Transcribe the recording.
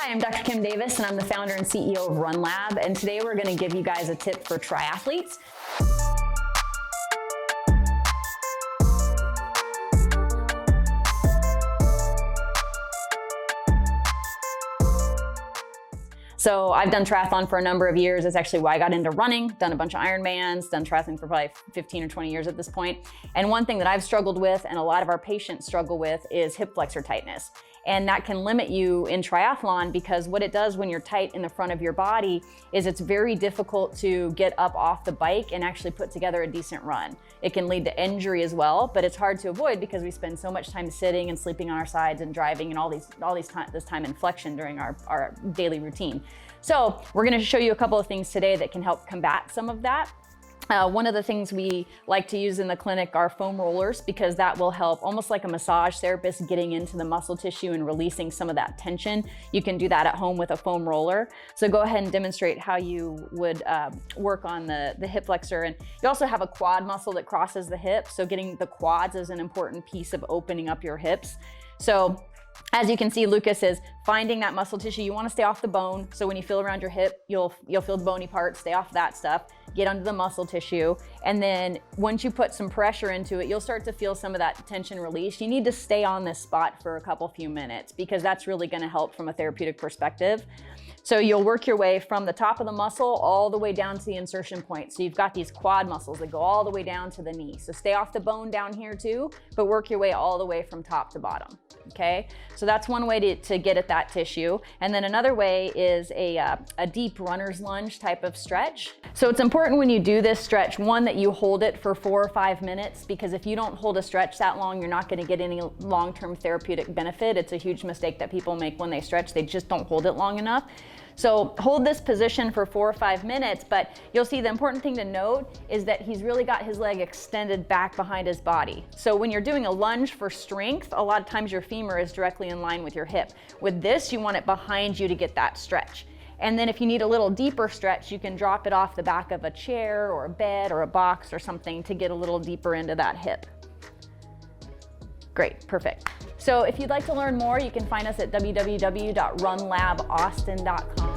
Hi, I'm Dr. Kim Davis, and I'm the founder and CEO of RunLab, and today we're going to give you guys a tip for triathletes. So I've done triathlon for a number of years. That's actually why I got into running, done a bunch of Ironmans, done triathlon for probably 15 or 20 years at this point. And one thing that I've struggled with, and a lot of our patients struggle with, is hip flexor tightness. And that can limit you in triathlon because what it does when you're tight in the front of your body is it's very difficult to get up off the bike and actually put together a decent run. It can lead to injury as well, but it's hard to avoid because we spend so much time sitting and sleeping on our sides and driving and this time in flexion during our daily routine. So we're going to show you a couple of things today that can help combat some of that. One of the things we like to use in the clinic are foam rollers because that will help, almost like a massage therapist, getting into the muscle tissue and releasing some of that tension. You can do that at home with a foam roller. So go ahead and demonstrate how you would work on the hip flexor. And you also have a quad muscle that crosses the hip. So getting the quads is an important piece of opening up your hips. So as you can see, Lucas is finding that muscle tissue. You want to stay off the bone. So when you feel around your hip, you'll feel the bony part, stay off that stuff, get under the muscle tissue. And then once you put some pressure into it, you'll start to feel some of that tension release. You need to stay on this spot for a few minutes because that's really going to help from a therapeutic perspective. So you'll work your way from the top of the muscle all the way down to the insertion point. So you've got these quad muscles that go all the way down to the knee. So stay off the bone down here too, but work your way all the way from top to bottom, okay? So that's one way to get at that tissue. And then another way is a deep runner's lunge type of stretch. So it's important when you do this stretch, one, that you hold it for 4 or 5 minutes, because if you don't hold a stretch that long, you're not gonna get any long-term therapeutic benefit. It's a huge mistake that people make when they stretch. They just don't hold it long enough. So hold this position for 4 or 5 minutes, but you'll see the important thing to note is that he's really got his leg extended back behind his body. So when you're doing a lunge for strength, a lot of times your femur is directly in line with your hip. With this, you want it behind you to get that stretch. And then if you need a little deeper stretch, you can drop it off the back of a chair or a bed or a box or something to get a little deeper into that hip. Great, perfect. So if you'd like to learn more, you can find us at www.runlabaustin.com.